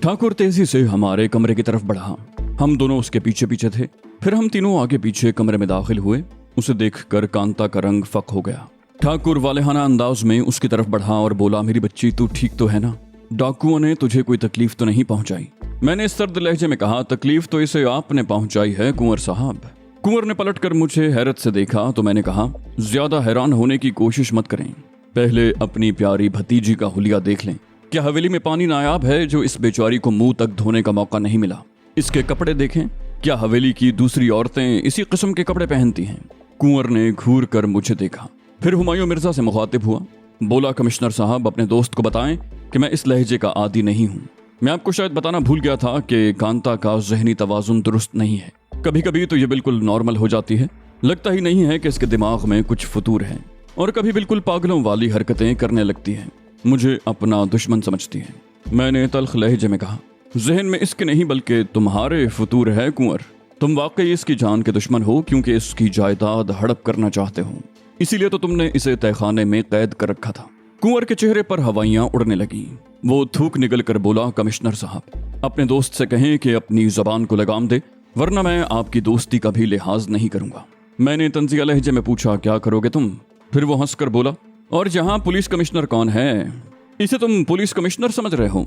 ठाकुर तेजी से हमारे कमरे की तरफ बढ़ा। हम दोनों उसके पीछे पीछे थे। फिर हम तीनों आगे पीछे कमरे में दाखिल हुए। उसे देखकर कांता का रंग फक हो गया। ठाकुर वालेहाना अंदाज में उसकी तरफ बढ़ा और बोला, मेरी बच्ची तू ठीक तो है ना? डाकुओं ने तुझे कोई तकलीफ तो नहीं पहुंचाई? मैंने सर्द लहजे में कहा, तकलीफ तो इसे आपने पहुंचाई है कुंवर साहब। कुंवर ने पलटकर मुझे हैरत से देखा तो मैंने कहा, ज्यादा हैरान होने की कोशिश मत करें, पहले अपनी प्यारी भतीजी का हुलिया देख लें। क्या हवेली में पानी नायाब है जो इस बेचारी को मुंह तक धोने का मौका नहीं मिला? इसके कपड़े देखें, क्या हवेली की दूसरी औरतें इसी किस्म के कपड़े पहनती हैं? कुंवर ने घूर कर मुझे देखा, फिर हुमायूं मिर्जा से मुखातिब हुआ। बोला, कमिश्नर साहब अपने दोस्त को बताएं कि मैं इस लहजे का आदी नहीं हूँ। मैं आपको शायद बताना भूल गया था कि कांता का जहनी तवाजुन दुरुस्त नहीं है। कभी कभी तो ये बिल्कुल नॉर्मल हो जाती है, लगता ही नहीं है कि इसके दिमाग में कुछ फतूर है, और कभी बिल्कुल पागलों वाली हरकतें करने लगती है। मुझे अपना दुश्मन समझती है। मैंने तल्ख लहजे में कहा, जहन में इसके नहीं बल्कि तुम्हारे फतूर है कुंवर। तुम वाकई इसकी जान के दुश्मन हो, क्योंकि इसकी जायदाद हड़प करना चाहते हो, इसीलिए तो तुमने इसे तहखाने में कैद कर रखा था। कुंवर के चेहरे पर हवाइयां उड़ने लगी। वो थूक निकल कर बोला, कमिश्नर साहब अपने दोस्त से कहें कि अपनी जबान को लगाम दे, वरना मैं आपकी दोस्ती का भी लिहाज नहीं करूंगा। मैंने तंजिया लहजे में पूछा, क्या करोगे तुम? फिर वो हंसकर बोला, और जहां पुलिस कमिश्नर कौन है? इसे तुम पुलिस कमिश्नर समझ रहे हो?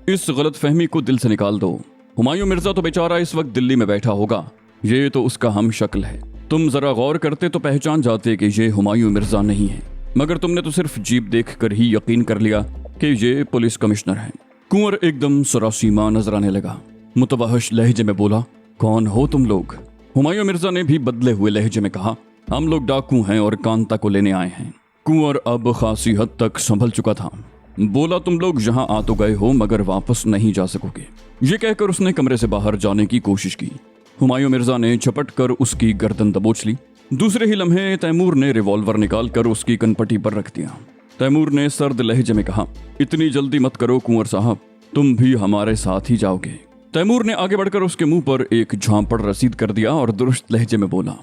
इस गलत फहमी को दिल से निकाल दो। हुमायूं मिर्जा तो बेचारा इस वक्त दिल्ली में बैठा होगा, ये तो उसका हम शक्ल है। तुम जरा गौर करते तो पहचान जाते कि ये हुमायूं मिर्जा नहीं है, मगर तुमने तो सिर्फ जीप देख कर ही यकीन कर लिया कि ये पुलिस कमिश्नर है। कुंवर एकदम सरासीमा नजर आने लगा। मुतवहश लहजे में बोला, कौन हो तुम लोग? हुमायूं मिर्जा ने भी बदले हुए लहजे में कहा, हम लोग डाकू हैं और कांता को लेने आए हैं। कुंवर अब खासी हद तक संभल चुका था। बोला, तुम लोग यहाँ आ तो गए हो मगर वापस नहीं जा सकोगे। ये कहकर उसने कमरे से बाहर जाने की कोशिश की। हुमायूं मिर्जा ने झपट कर उसकी गर्दन दबोच ली। दूसरे ही लम्हे तैमूर ने रिवॉल्वर निकालकर उसकी कनपटी पर रख दिया। तैमूर ने सर्द लहजे में कहा, इतनी जल्दी मत करो कुंवर साहब, तुम भी हमारे साथ ही जाओगे। तैमूर ने आगे बढ़कर उसके मुंह पर एक झांपड़ रसीद कर दिया और दुरुस्त लहजे में बोला,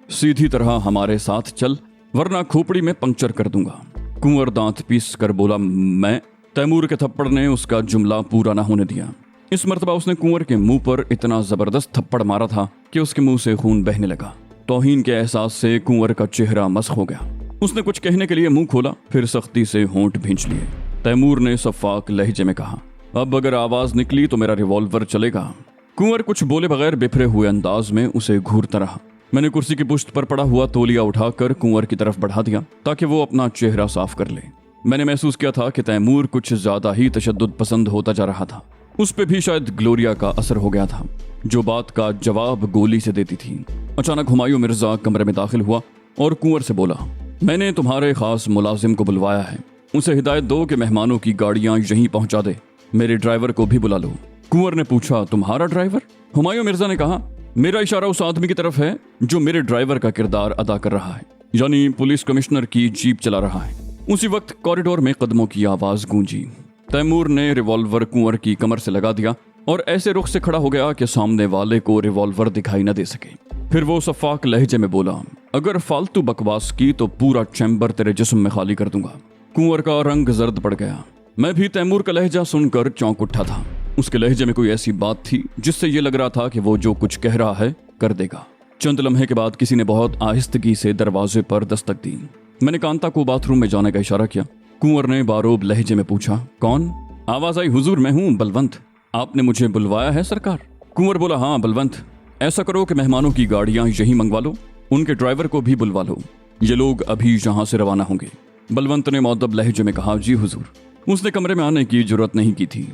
सीधी तरह हमारे साथ चल, वरना खोपड़ी में पंक्चर कर दूंगा। कुंवर दांत पीस कर बोला, मैं? तैमूर के थप्पड़ ने उसका जुमला पूरा न होने दिया। इस मर्तबा उसने कुंवर के मुंह पर इतना जबरदस्त थप्पड़ मारा था कि उसके मुंह से खून बहने लगा। तौहीन के एहसास से कुंवर का चेहरा मस्ख हो गया। उसने कुछ कहने के लिए मुंह खोला, फिर सख्ती से होंठ भींच लिए। तैमूर ने सफाक लहजे में कहा, अब अगर आवाज निकली तो मेरा रिवॉल्वर चलेगा। कुंवर कुछ बोले बगैर बिफरे हुए अंदाज में उसे घूरता रहा। मैंने कुर्सी की पुश्त पर पड़ा हुआ तौलिया उठाकर कुंवर की तरफ बढ़ा दिया ताकि वो अपना चेहरा साफ कर ले। मैंने महसूस किया था कि तैमूर कुछ ज्यादा ही तशद्दुद पसंद होता जा रहा था। उस पे भी शायद ग्लोरिया का असर हो गया था, जो बात का जवाब गोली से देती थी। अचानक हुमायूं मिर्जा कमरे में दाखिल हुआ और कुंवर से बोला, मैंने तुम्हारे खास मुलाजिम को बुलवाया है, उसे हिदायत दो कि मेहमानों की गाड़ियां यहीं पहुंचा दे। मेरे ड्राइवर को भी बुला लो। कुंवर ने पूछा, तुम्हारा ड्राइवर? हुमायूं मिर्जा ने कहा, मेरा इशारा उस आदमी की तरफ है जो मेरे ड्राइवर का किरदार अदा कर रहा है, यानी पुलिस कमिश्नर की जीप चला रहा है। उसी वक्त कॉरिडोर में कदमों की आवाज गूंजी। तैमूर ने रिवॉल्वर कुंवर की कमर से लगा दिया और ऐसे रुख से खड़ा हो गया कि सामने वाले को रिवॉल्वर दिखाई न दे सके। फिर वो सफाक लहजे में बोला, अगर फालतू बकवास की तो पूरा चैम्बर तेरे जिस्म में खाली कर दूंगा। कुंवर का रंग जर्द पड़ गया। मैं भी तैमूर का लहजा सुनकर चौंक उठा था। उसके लहजे में कोई ऐसी बात थी जिससे ये लग रहा था कि वो जो कुछ कह रहा है कर देगा। चंद लम्हे के बाद किसी ने बहुत आहिस्तगी से दरवाजे पर दस्तक दी। मैंने कांता को बाथरूम में जाने का इशारा किया। कुंवर ने बारोब लहजे में पूछा, कौन? आवाज आई, हुजूर मैं हूँ बलवंत। आपने मुझे बुलवाया है सरकार? कुंवर बोला, हाँ बलवंत, ऐसा करो कि मेहमानों की गाड़ियां यहीं मंगवा लो, उनके ड्राइवर को भी बुलवा लो, ये लोग अभी यहाँ से रवाना होंगे। बलवंत ने मौदब लहजे में कहा, जी हुजूर। उसने कमरे में आने की जरूरत नहीं की थी।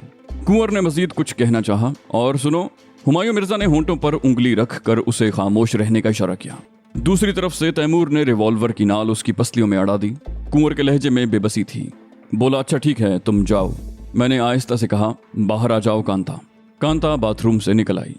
कुंवर ने मजीद कुछ कहना चाहा, और सुनो। हुमायूं मिर्जा ने होंठों पर उंगली रख कर उसे खामोश रहने का इशारा किया। दूसरी तरफ से तैमूर ने रिवॉल्वर की नाल उसकी पसलियों में अड़ा दी। कुंवर के लहजे में बेबसी थी। बोला, अच्छा ठीक है तुम जाओ। मैंने आहिस्ता से कहा, बाहर आ जाओ कांता। कांता बाथरूम से निकल आई।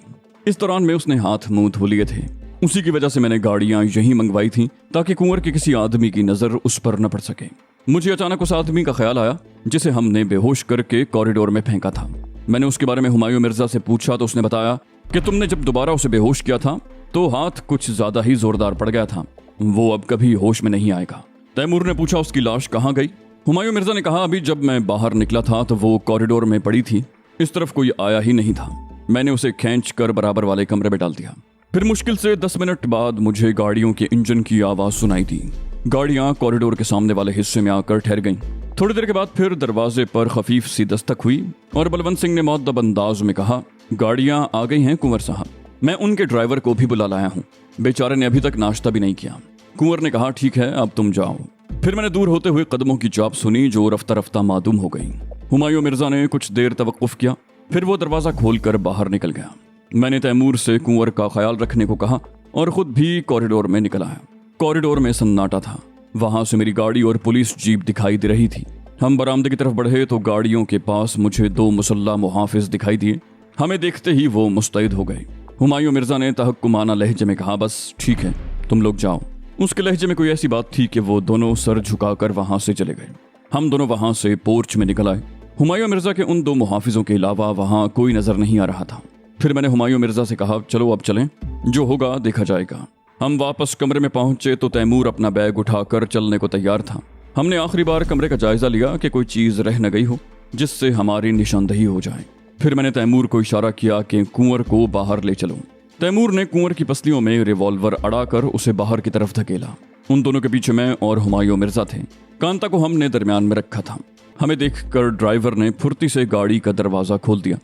इस दौरान में उसने हाथ मुंह धो लिए थे। उसी की वजह से मैंने गाड़ियां यहीं मंगवाई थी ताकि कुंवर के किसी आदमी की नजर उस पर न पड़ सके। मुझे अचानक उस आदमी का ख्याल आया जिसे हमने बेहोश करके कॉरिडोर में फेंका था। मैंने उसके बारे में हुमायूं मिर्जा से पूछा तो उसने बताया कि तुमने जब दोबारा उसे बेहोश किया था तो हाथ कुछ ज्यादा ही जोरदार पड़ गया था, वो अब कभी होश में नहीं आएगा। तैमूर ने पूछा, उसकी लाश कहाँ गई? हुमायूं मिर्जा ने कहा, अभी जब मैं बाहर निकला था तो वो कॉरिडोर में पड़ी थी। इस तरफ कोई आया ही नहीं था। मैंने उसे खींच कर बराबर वाले कमरे में डाल दिया। फिर मुश्किल से 10 मिनट बाद मुझे गाड़ियों के इंजन की आवाज सुनाई दी। गाड़ियां कॉरिडोर के सामने वाले हिस्से में आकर ठहर गईं। थोड़ी देर के बाद फिर दरवाजे पर खफीफ सी दस्तक हुई और बलवंत सिंह ने मुअद्दब अंदाज में कहा, गाड़ियां आ गई हैं कुंवर साहब, मैं उनके ड्राइवर को भी बुला लाया हूँ। बेचारे ने अभी तक नाश्ता भी नहीं किया। कुंवर ने कहा, ठीक है अब तुम जाओ। फिर मैंने दूर होते हुए कदमों की चाप सुनी जो रफ्ता रफ्ता मादूम हो गई। हुमायूं मिर्जा ने कुछ देर तवक्कुफ किया, फिर वो दरवाजा खोलकर बाहर निकल गया। मैंने तैमूर से कुंवर का ख्याल रखने को कहा और खुद भी कॉरिडोर में निकल आया। कॉरिडोर में सन्नाटा था। वहां से मेरी गाड़ी और पुलिस जीप दिखाई दे रही थी। हम बरामदे की तरफ बढ़े तो गाड़ियों के पास मुझे 2 मुसल्ला मुहाफिज दिखाई दिए। हमें देखते ही वो मुस्तैद हो गए। हुमायूं मिर्जा ने तहक्कुमाना लहजे में कहा, बस ठीक है तुम लोग जाओ। उसके लहजे में कोई ऐसी बात थी कि वो दोनों सर झुकाकर वहां से चले गए। हम दोनों वहां से पोर्च में निकल आए। हुमायूं मिर्जा के उन 2 मुहाफिजों के अलावा वहां कोई नजर नहीं आ रहा था। फिर मैंने हुमायूं मिर्जा से कहा, चलो अब चलें, जो होगा देखा जाएगा। हम वापस कमरे में पहुंचे तो तैमूर अपना बैग उठाकर चलने को तैयार था। हमने आखिरी बार कमरे का जायजा लिया कि कोई चीज रह न गई हो जिससे हमारी निशानदही हो जाए। फिर मैंने तैमूर को इशारा किया कि कुंवर को बाहर ले चलो। तैमूर ने कुंवर की पसलियों में रिवॉल्वर अड़ाकर उसे बाहर की तरफ धकेला। उन दोनों के पीछे मैं और हुमायूं मिर्जा थे। कांता को हमने दरमियान में रखा था। हमें देखकर ड्राइवर ने फुर्ती से गाड़ी का दरवाजा खोल दिया।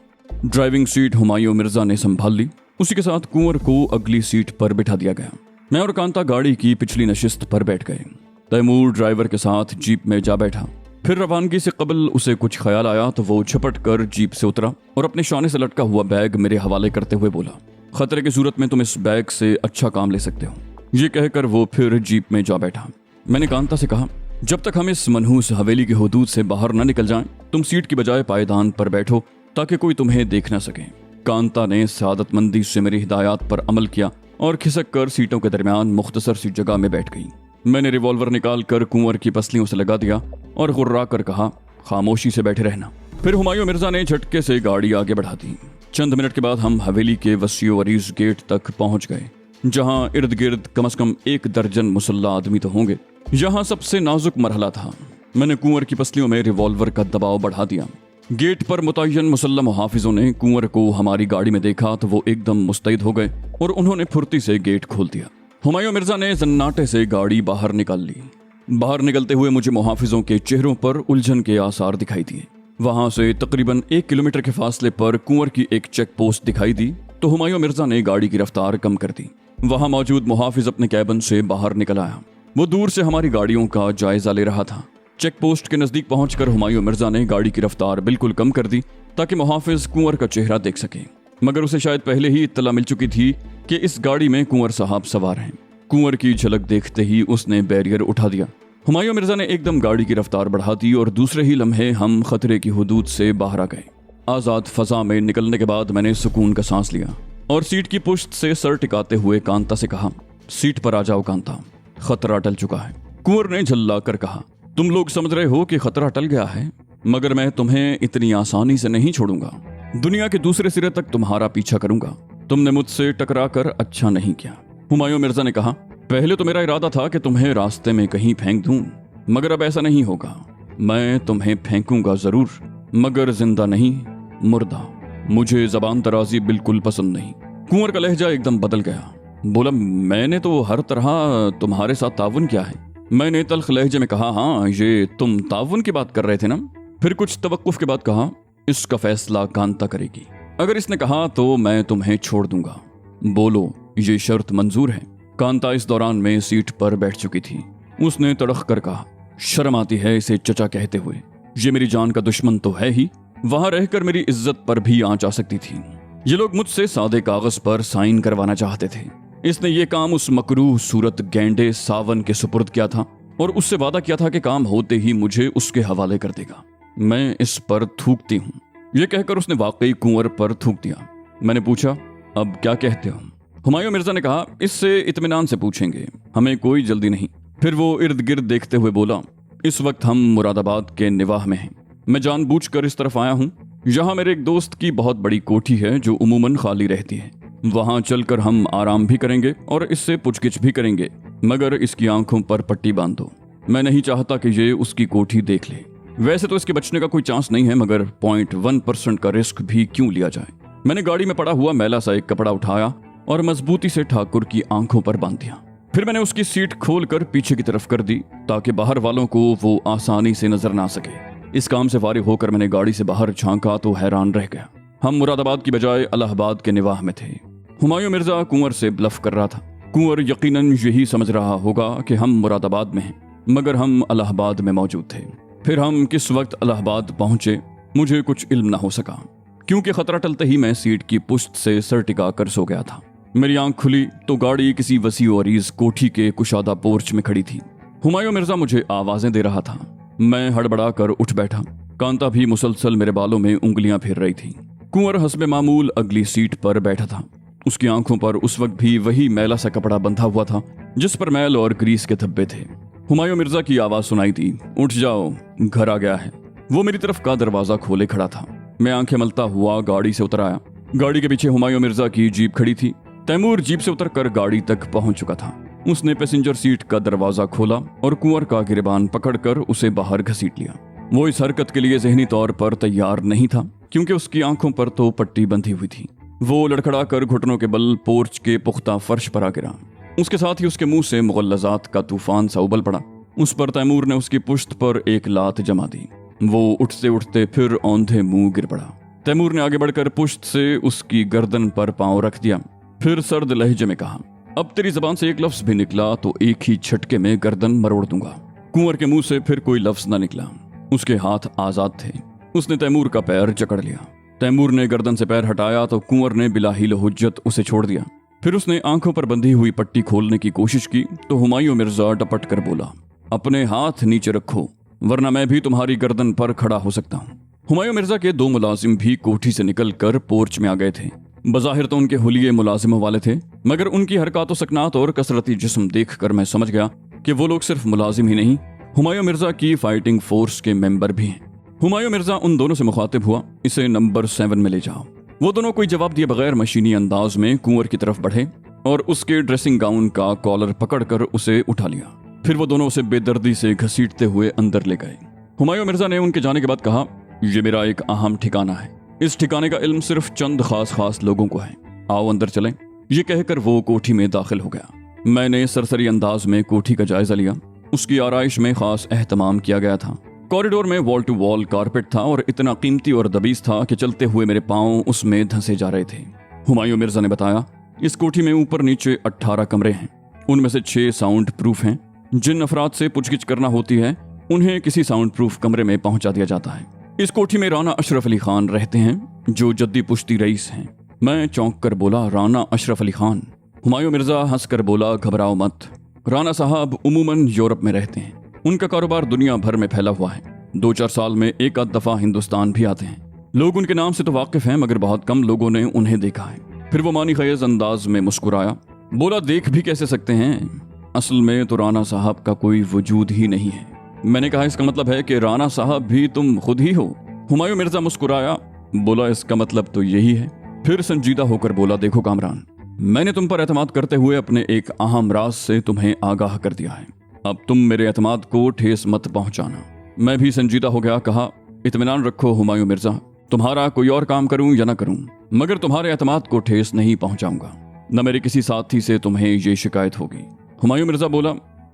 ड्राइविंग सीट हुमायूं मिर्जा ने संभाल ली। उसी के साथ कुंवर को अगली सीट पर बिठा दिया गया। मैं और कांता गाड़ी की पिछली नशिस्त पर बैठ गए। तैमूर ड्राइवर के साथ जीप में जा बैठा। फिर रवानगी से कबल उसे कुछ ख्याल आया तो वो झपट कर जीप से उतरा और अपने शाने से लटका हुआ बैग मेरे हवाले करते हुए बोला, खतरे की सूरत में तुम इस बैग से अच्छा काम ले सकते हो। ये कहकर वो फिर जीप में जा बैठा। मैंने कांता से कहा, जब तक हम इस मनहूस हवेली की हुदूद से बाहर न निकल जाएं, तुम सीट की बजाय पायदान पर बैठो ताकि कोई तुम्हें देख न सके। कांता ने सादतमंदी से मेरी हिदायत पर अमल किया और खिसक कर सीटों के दरमियान मुख्तसर सी जगह में बैठ गई। मैंने रिवॉल्वर निकाल कर कुंवर की पसलियों से लगा दिया और गुर्रा कर कहा, खामोशी से बैठे रहना। फिर हुमायूं मिर्जा ने झटके से गाड़ी आगे बढ़ा दी। चंद मिनट के बाद हम हवेली के वसीओ अरीज गेट तक पहुंच गए, जहां इर्द गिर्द कम से कम 1 दर्जन मुसल्ला आदमी तो होंगे। यहाँ सबसे नाजुक मरहला था। मैंने कुंवर की पसलियों में रिवॉल्वर का दबाव बढ़ा दिया। गेट पर मुतय्यन मुसल्लम मुहाफिजों ने कुंवर को हमारी गाड़ी में देखा तो वो एकदम मुस्तैद हो गए और उन्होंने फुर्ती से गेट खोल दिया। हुमायूं मिर्जा ने सन्नाटे से गाड़ी बाहर निकाल ली। बाहर निकलते हुए मुझे मुहाफिजों के चेहरों पर उलझन के आसार दिखाई दिए। वहां से तकरीबन 1 किलोमीटर के फासले पर कुंवर की एक चेक पोस्ट दिखाई दी तो हुमायूं मिर्जा ने गाड़ी की रफ्तार कम कर दी। वहां मौजूद मुहाफिज अपने कैबिन से बाहर निकल आया। वो दूर से हमारी गाड़ियों का जायजा ले रहा था। चेक पोस्ट के नजदीक पहुंचकर हुमायूं मिर्जा ने गाड़ी की रफ्तार बिल्कुल कम कर दी ताकि मुहाफिज कुंवर का चेहरा देख सके, मगर उसे शायद पहले ही इत्तला मिल चुकी थी कि इस गाड़ी में कुंवर साहब सवार हैं। कुंवर की झलक देखते ही उसने बैरियर उठा दिया। हुमायूं मिर्जा ने एकदम गाड़ी की रफ्तार बढ़ा दी और दूसरे ही लम्हे हम खतरे की हुदूद से बाहर आ गए। आजाद फजा में निकलने के बाद मैंने सुकून का सांस लिया और सीट की पुश्त से सर टिकाते हुए कांता से कहा, सीट पर आ जाओ कांता, खतरा टल चुका है। कुंवर ने झल्ला कर कहा, तुम लोग समझ रहे हो कि खतरा टल गया है, मगर मैं तुम्हें इतनी आसानी से नहीं छोड़ूंगा। दुनिया के दूसरे सिरे तक तुम्हारा पीछा करूंगा। तुमने मुझसे टकरा कर अच्छा नहीं किया। हुमायूं मिर्जा ने कहा, पहले तो मेरा इरादा था कि तुम्हें रास्ते में कहीं फेंक दूं, मगर अब ऐसा नहीं होगा। मैं तुम्हें फेंकूंगा जरूर, मगर जिंदा नहीं, मुर्दा। मुझे जबान दराजी बिल्कुल पसंद नहीं। कुंवर का लहजा एकदम बदल गया। बोला, मैंने तो हर तरह तुम्हारे साथ ताउन किया है। मैंने तल्ख लहजे में कहा, हाँ ये तुम ताउन की बात कर रहे थे ना। फिर कुछ तवक्कुफ के बाद कहा, इसका फैसला कांता करेगी। अगर इसने कहा तो मैं तुम्हें छोड़ दूंगा। बोलो, ये शर्त मंजूर है। कांता इस दौरान में सीट पर बैठ चुकी थी। उसने तड़क कर कहा, शर्म आती है इसे चचा कहते हुए। ये मेरी जान का दुश्मन तो है ही, वहां रहकर मेरी इज्जत पर भी आंच आ सकती थी। ये लोग मुझसे सादे कागज पर साइन करवाना चाहते थे। इसने ये काम उस मकरूह सूरत गैंडे सावन के सुपुर्द किया था और उससे वादा किया था कि काम होते ही मुझे उसके हवाले कर देगा। मैं इस पर थूकती हूँ। ये कहकर उसने वाकई कुंवर पर थूक दिया। मैंने पूछा, अब क्या कहते हो? हुमायूं मिर्जा ने कहा, इससे इत्मीनान से पूछेंगे, हमें कोई जल्दी नहीं। फिर वो इर्द गिर्द देखते हुए बोला, इस वक्त हम मुरादाबाद के निवाह में हैं। मैं जानबूझकर इस तरफ आया हूँ। यहाँ मेरे एक दोस्त की बहुत बड़ी कोठी है जो उमूमन खाली रहती है। वहाँ चलकर हम आराम भी करेंगे और इससे पुछगिछ भी करेंगे, मगर इसकी आंखों पर पट्टी बांध दो। मैं नहीं चाहता कि ये उसकी कोठी देख ले। वैसे तो इसके बचने का कोई चांस नहीं है, मगर 0.1% का रिस्क भी क्यों लिया जाए। मैंने गाड़ी में पड़ा हुआ मैला सा एक कपड़ा उठाया और मजबूती से ठाकुर की आंखों पर बांध दिया। फिर मैंने उसकी सीट खोलकर पीछे की तरफ कर दी ताकि बाहर वालों को वो आसानी से नजर ना सके। इस काम से फारिग होकर मैंने गाड़ी से बाहर झांका तो हैरान रह गया। हम मुरादाबाद की बजाय इलाहाबाद के निवाह में थे। हुमायूं मिर्जा कुंवर से ब्लफ कर रहा था। कुंवर यकीनन यही समझ रहा होगा कि हम मुरादाबाद में हैं, मगर हम इलाहाबाद में मौजूद थे। फिर हम किस वक्त इलाहाबाद पहुंचे मुझे कुछ इल्म न हो सका, क्योंकि खतरा टलते ही मैं सीट की पुश्त से सर टिका कर सो गया था। मेरी आंख खुली तो गाड़ी किसी वसी और अरीज कोठी के कुशादा पोर्च में खड़ी थी। हुमायूं मिर्जा मुझे आवाजें दे रहा था। मैं हड़बड़ा कर उठ बैठा। कांता भी मुसलसल मेरे बालों में उंगलियां फेर रही थी। कुंवर हस्बे मामूल अगली सीट पर बैठा था। उसकी आंखों पर उस वक्त भी वही मैला सा कपड़ा बंधा हुआ था जिस पर मैल और ग्रीस के धब्बे थे। हुमायूं मिर्जा की आवाज सुनाई दी, उठ जाओ, घर आ गया है। वो मेरी तरफ का दरवाजा खोले खड़ा था। मैं आंखें मलता हुआ गाड़ी से उतर आया। गाड़ी के पीछे हुमायूं मिर्जा की जीप खड़ी थी। तैमूर जीप से उतरकर गाड़ी तक पहुंच चुका था। उसने पैसेंजर सीट का दरवाजा खोला और कुंवर का गिरबान पकड़कर उसे बाहर घसीट लिया। वो इस हरकत के लिए ज़हनी तौर पर तैयार नहीं था, क्योंकि उसकी आंखों पर तो पट्टी बंधी हुई थी। वो लड़खड़ा कर घुटनों के बल पोर्च के पुख्ता फर्श पर आ गिरा। उसके साथ ही उसके मुंह से मुगल्लज़ात का तूफान सा उबल पड़ा। उस पर तैमूर ने उसकी पुश्त पर एक लात जमा दी। वो उठते उठते फिर औंधे मुंह गिर पड़ा। तैमूर ने आगे बढ़कर पुश्त से उसकी गर्दन पर पांव रख दिया। फिर सर्द लहजे में कहा, अब तेरी जबान से एक लफ्ज भी निकला तो एक ही झटके में गर्दन मरोड़ दूंगा। कुंवर के मुंह से फिर कोई लफ्ज न निकला। उसके हाथ आजाद थे। उसने तैमूर का पैर जकड़ लिया। तैमूर ने गर्दन से पैर हटाया तो कुंवर ने बिला हील हुज्जत उसे छोड़ दिया। फिर उसने आंखों पर बंधी हुई पट्टी खोलने की कोशिश की तो हुमायूं मिर्जा डपट कर बोला, अपने हाथ नीचे रखो, वरना मैं भी तुम्हारी गर्दन पर खड़ा हो सकता हूँ। हुमायूं मिर्जा के दो मुलाजिम भी कोठी से निकलकर पोर्च में आ गए थे। बज़ाहिर तो उनके हुलिये मुलाजिमों वाले थे, मगर उनकी हरकत सकनात और कसरती जिस्म देखकर मैं समझ गया कि वो लोग सिर्फ मुलाजिम ही नहीं, हुमायूं मिर्जा की फाइटिंग फोर्स के मेंबर भी हैं। हुमायूं मिर्जा उन दोनों से मुखातिब हुआ, इसे नंबर 7 में ले जाओ। वो दोनों कोई जवाब दिए बगैर मशीनी अंदाज में कुंवर की तरफ बढ़े और उसके ड्रेसिंग गाउन का कॉलर पकड़कर उसे उठा लिया। फिर वो दोनों उसे बेदर्दी से घसीटते हुए अंदर ले गए। हुमायूं मिर्जा ने उनके जाने के बाद कहा, ये मेरा एक अहम ठिकाना है। इस ठिकाने का इल्म सिर्फ चंद खास लोगों को है। आओ अंदर चलें। ये कहकर वो कोठी में दाखिल हो गया। मैंने सरसरी अंदाज में कोठी का जायजा लिया। उसकी आराइश में खास एहतमाम किया गया था। कॉरिडोर में वॉल टू वॉल कारपेट था और इतना कीमती और दबीज था कि चलते हुए मेरे पांव उसमें धंसे जा रहे थे। हुमायूं मिर्जा ने बताया, इस कोठी में ऊपर नीचे 18 कमरे हैं। उनमें से 6 साउंड प्रूफ हैं। जिन अफराद से पूछगिछ करना होती है उन्हें किसी साउंड प्रूफ कमरे में पहुंचा दिया जाता है। इस कोठी में राना अशरफ अली खान रहते हैं, जो जद्दी पुश्ती रईस हैं। मैं चौंक कर बोला, राना अशरफ अली खान? हुमायूं मिर्जा हंसकर बोला, घबराओ मत। राना साहब उमूमन यूरोप में रहते हैं। उनका कारोबार दुनिया भर में फैला हुआ है। 2-4 साल में एक आध दफा हिंदुस्तान भी आते हैं। लोग उनके नाम से तो वाकिफ हैं, मगर बहुत कम लोगों ने उन्हें देखा है। फिर वो मानी खयज अंदाज में मुस्कुराया, बोला, देख भी कैसे सकते हैं? असल में तो राना साहब का कोई वजूद ही नहीं है। मैंने कहा, इसका मतलब है कि राना साहब भी तुम खुद ही हो? हुमायूं मिर्जा मुस्कुराया, बोला, इसका मतलब तो यही है। फिर संजीदा होकर बोला, देखो कामरान, मैंने तुम पर एतमाद करते हुए अपने एक अहम राज से तुम्हें आगाह कर दिया है। अब तुम मेरे एतमाद को ठेस मत पहुंचाना। मैं भी संजीदा हो गया। कहा, इत्मीनान रखो हुमायूं मिर्जा, तुम्हारा कोई और काम करूं या ना करूं, मगर तुम्हारे एतमाद को ठेस नहीं पहुंचाऊंगा। न मेरे किसी साथी से तुम्हें ये शिकायत होगी। हुमायूं मिर्जा बोला,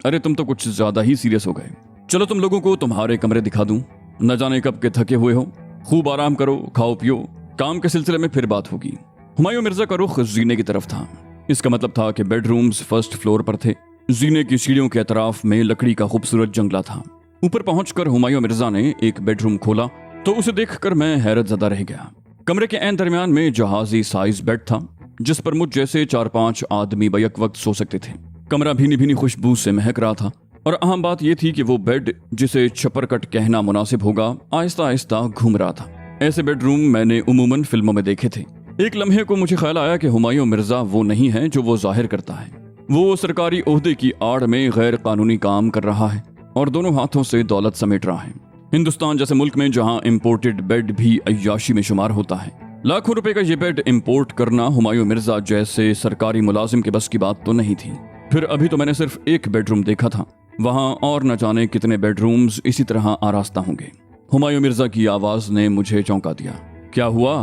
अरे तुम तो कुछ ज्यादा ही सीरियस हो गए। चलो तुम लोगों को तुम्हारे कमरे दिखा दूं। न जाने कब के थके हुए हो, खूब आराम करो, खाओ पियो, काम के सिलसिले में फिर बात होगी। हुमायूं मिर्जा का रुख जीने की तरफ था। इसका मतलब था कि बेडरूम्स फर्स्ट फ्लोर पर थे। जीने की सीढ़ियों के अतराफ में लकड़ी का खूबसूरत जंगला था। ऊपर पहुंचकर हुमायूं मिर्जा ने एक बेडरूम खोला तो उसे देखकर मैं हैरत ज़दा रह गया। कमरे के ऐन दरमियान में जहाजी साइज बेड था, जिस पर मुझ जैसे 4-5 आदमी बैक वक्त सो सकते थे। कमरा भीनी भीनी खुशबू से महक रहा था और अहम बात यह थी कि वो बेड, जिसे छपरकट कहना मुनासिब होगा, आहिस्ता आहिस्ता घूम रहा था। ऐसे बेडरूम मैंने उमूमन फिल्मों में देखे थे। एक लम्हे को मुझे ख्याल आया कि हुमायूं मिर्जा वो नहीं है जो वो जाहिर करता है। वो सरकारी ओहदे की आड़ में गैर कानूनी काम कर रहा है और दोनों हाथों से दौलत समेट रहा है। हिंदुस्तान जैसे मुल्क में जहां इंपोर्टेड बेड भी अय्याशी में शुमार होता है, लाखों रुपए का ये बेड इंपोर्ट करना हुमायूं मिर्जा जैसे सरकारी मुलाजिम के बस की बात तो नहीं थी। फिर अभी तो मैंने सिर्फ एक बेडरूम देखा था, वहां और न जाने कितने बेडरूम्स इसी तरह आरास्ता होंगे। हुमायूं मिर्जा की आवाज ने मुझे चौंका दिया। क्या हुआ,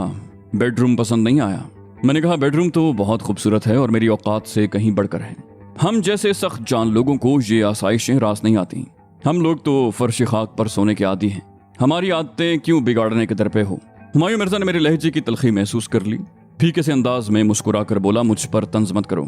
बेडरूम पसंद नहीं आया? मैंने कहा, बेडरूम तो बहुत खूबसूरत है और मेरी औकात से कहीं बढ़कर है। हम जैसे सख्त जान लोगों को ये आसाइशें रास नहीं आती। हम लोग तो फर्श खाक पर सोने के आदी हैं। हमारी आदतें क्यों बिगाड़ने के दर पे हो? हुमायूं मिर्जा ने मेरे लहजे की तलखी महसूस कर ली। फीके से अंदाज में मुस्कुरा कर बोला, मुझ पर तंज मत करो।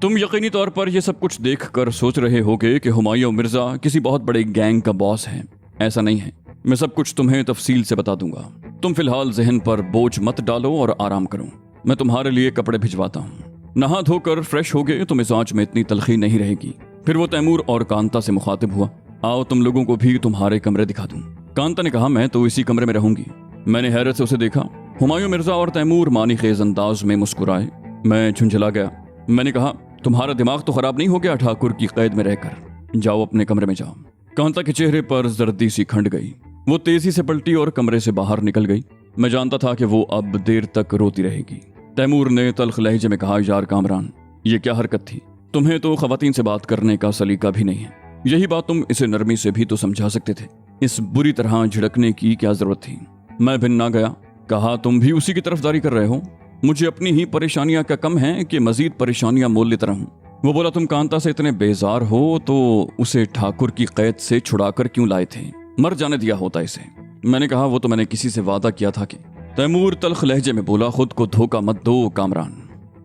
तुम यकीनी तौर पर यह सब कुछ देख कर सोच रहे होगे कि हुमायूं मिर्जा किसी बहुत बड़े गैंग का बॉस है। ऐसा नहीं है। मैं सब कुछ तुम्हें तफसील से बता दूंगा। तुम फिलहाल जहन पर बोझ मत डालो और आराम करो। मैं तुम्हारे लिए कपड़े भिजवाता हूँ। नहा धोकर फ्रेश हो गए तो मिजाज में इतनी तलखी नहीं रहेगी। फिर वो तैमूर और कांता से मुखातिब हुआ, आओ तुम लोगों को भी तुम्हारे कमरे दिखा दूं। कांता ने कहा, मैं तो इसी कमरे में रहूंगी। मैंने हैरत से उसे देखा। हुमायूं मिर्जा और तैमूर मानी खेज अंदाज में मुस्कुराए। मैं झुंझला गया। मैंने कहा, तुम्हारा दिमाग तो खराब नहीं हो गया ठाकुर की कैद में रहकर? जाओ अपने कमरे में जाओ। कांता के चेहरे पर जर्दी सी खंड गई। वो तेजी से पलटी और कमरे से बाहर निकल गई। मैं जानता था कि वो अब देर तक रोती रहेगी। तैमूर ने तल्ख लहजे में कहा, यार कामरान, ये क्या हरकत थी? तुम्हें तो खवातीन से बात करने का सलीका भी नहीं है। यही बात तुम इसे नरमी से भी तो समझा सकते थे। इस बुरी तरह झिड़कने की क्या जरूरत थी? मैं भिन्न ना गया। कहा, तुम भी उसी की तरफदारी कर रहे हो? मुझे अपनी ही परेशानियां क्या कम हैं कि मजीद परेशानियां मोल लेता रहूं? वो बोला, तुम कांता से इतने बेजार हो तो उसे ठाकुर की कैद से छुड़ाकर क्यों लाए थे? मर जाने दिया होता इसे। मैंने कहा, वो तो मैंने किसी से वादा किया था कि। तैमूर तल्ख लहजे में बोला, खुद को धोखा मत दो कामरान।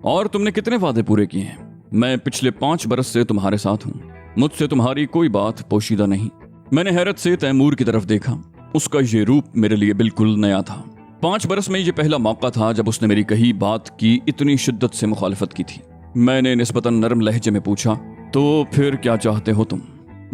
और तुमने कितने वादे पूरे किए हैं? मैं पिछले 5 बरस से तुम्हारे साथ हूँ। मुझसे तुम्हारी कोई बात पोशीदा नहीं। मैंने हैरत से तैमूर की तरफ देखा। उसका ये रूप मेरे लिए बिल्कुल नया था। 5 बरस में ये पहला मौका था जब उसने मेरी कही बात की इतनी शिद्दत से मुखालिफत की थी। मैंने निस्बतन नरम लहजे में पूछा, तो फिर क्या चाहते हो तुम?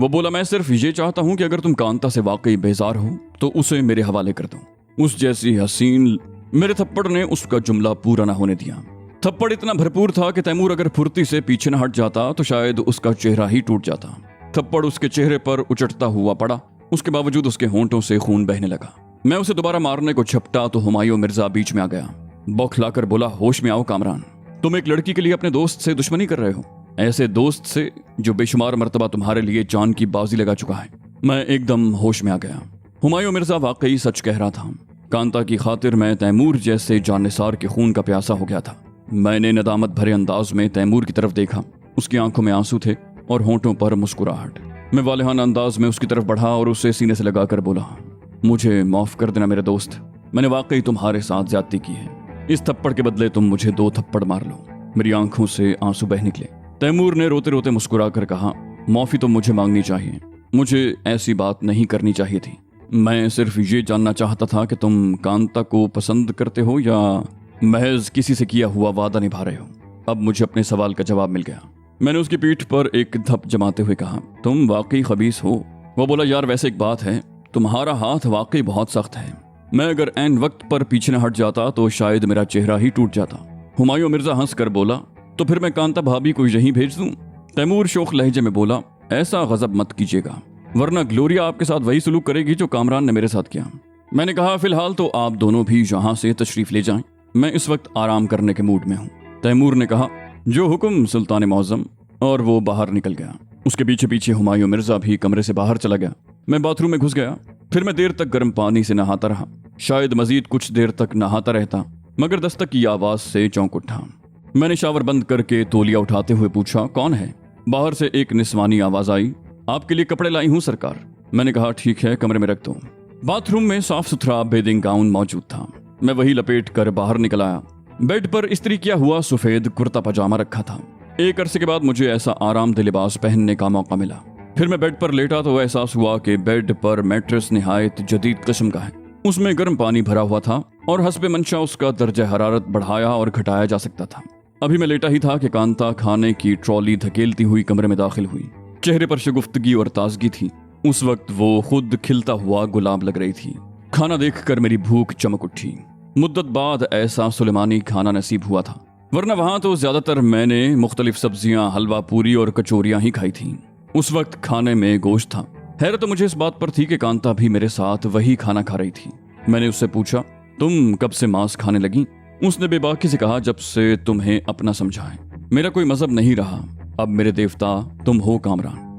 वो बोला, मैं सिर्फ ये चाहता हूं कि अगर तुम कांता से वाकई बेजार हो तो उसे मेरे हवाले कर दो। उस जैसी हसीन। मेरे थप्पड़ ने उसका जुमला पूरा ना होने दिया। थप्पड़ इतना भरपूर था कि तैमूर अगर फुर्ती से पीछे न हट जाता तो शायद उसका चेहरा ही टूट जाता। थप्पड़ उसके चेहरे पर उचटता हुआ पड़ा। उसके बावजूद उसके होंठों से खून बहने लगा। मैं उसे दोबारा मारने को झपटा तो हुमायूं मिर्जा बीच में आ गया। बौखलाकर बोला, होश में आओ कामरान। तुम एक लड़की के लिए अपने दोस्त से दुश्मनी कर रहे हो, ऐसे दोस्त से जो बेशुमार मर्तबा तुम्हारे लिए जान की बाजी लगा चुका है। मैं एकदम होश में आ गया। हुमायूं मिर्जा वाकई सच कह रहा था। कांता की खातिर मैं तैमूर जैसे जाननिसार के खून का प्यासा हो गया था। मैंने नदामत भरे अंदाज में तैमूर की तरफ देखा। उसकी आंखों में आंसू थे और होंठों पर मुस्कुराहट। मैं वालिहाना अंदाज में उसकी तरफ बढ़ा और उसे सीने से लगाकर बोला, मुझे माफ कर देना मेरे दोस्त। मैंने वाकई तुम्हारे साथ ज्यादती की है। इस थप्पड़ के बदले तुम मुझे 2 थप्पड़ मार लो। मेरी आंखों से आंसू बह निकले। तैमूर ने रोते रोते मुस्कुरा कर कहा, माफी तो मुझे मांगनी चाहिए। मुझे ऐसी बात नहीं करनी चाहिए थी। मैं सिर्फ ये जानना चाहता था कि तुम कांता को पसंद करते हो या महज किसी से किया हुआ वादा निभा रहे हो। अब मुझे अपने सवाल का जवाब मिल गया। मैंने उसकी पीठ पर एक धप जमाते हुए कहा, तुम वाकई खबीस हो। वो बोला, यार वैसे एक बात है, तुम्हारा हाथ वाकई बहुत सख्त है। मैं अगर ऐन वक्त पर पीछे न हट जाता तो शायद मेरा चेहरा ही टूट जाता। हुमायूं मिर्जा हंस कर बोला, तो फिर मैं कांता भाभी को यहीं भेज दूं? तैमूर शोख लहजे में बोला, ऐसा गजब मत कीजिएगा, वरना ग्लोरिया आपके साथ वही सलूक करेगी जो कामरान ने मेरे साथ किया। मैंने कहा, फिलहाल तो आप दोनों भी यहाँ से तशरीफ ले जाएं। मैं इस वक्त आराम करने के मूड में हूँ। तैमूर ने कहा, जो हुक्म सुल्तान मौज़म, और वो बाहर निकल गया। उसके पीछे पीछे हुमायूं मिर्जा भी कमरे से बाहर चला गया। मैं बाथरूम में घुस गया। फिर मैं देर तक गर्म पानी से नहाता रहा। शायद मजीद कुछ देर तक नहाता रहता, मगर दस्तक की आवाज से चौंक उठा। मैंने शावर बंद करके तौलिया उठाते हुए पूछा, कौन है? बाहर से एक निस्वानी आवाज आई, आपके लिए कपड़े लाई हूं सरकार। मैंने कहा, ठीक है, कमरे में रख दो। बाथरूम में साफ सुथरा बेदिंग गाउन मौजूद था। मैं वही लपेट कर बाहर निकल आया। बेड पर इस्त्री किया हुआ सफेद कुर्ता पजामा रखा था। एक अरसे के बाद मुझे ऐसा आरामदेह लिबास पहनने का मौका मिला। फिर मैं बेड पर लेटा तो एहसास हुआ कि बेड पर मैट्रेस निहायत जदीद किस्म का है। उसमें गर्म पानी भरा हुआ था और हस्बे मंशा उसका दर्जा हरारत बढ़ाया और घटाया जा सकता था। अभी मैं लेटा ही था कि कांता खाने की ट्रॉली धकेलती हुई कमरे में दाखिल हुई। चेहरे पर शगुफ्तगी और ताजगी थी। उस वक्त वो खुद खिलता हुआ गुलाब लग रही थी। खाना देखकर मेरी भूख चमक उठी। मुद्दत बाद ऐसा सुलेमानी खाना नसीब हुआ था, वरना वहां तो ज्यादातर मैंने मुख्तलिफ सब्जियां, हलवा पूरी और कचौरियां ही खाई थीं। उस वक्त खाने में गोश्त था। हैरत तो मुझे इस बात पर थी कि कांता भी मेरे साथ वही खाना खा रही थी। मैंने उससे पूछा, तुम कब से मांस खाने लगी? उसने बेबाकी से कहा, जब से तुम्हें अपना समझा है। मेरा कोई मजहब नहीं रहा, अब मेरे देवता तुम हो कामरान।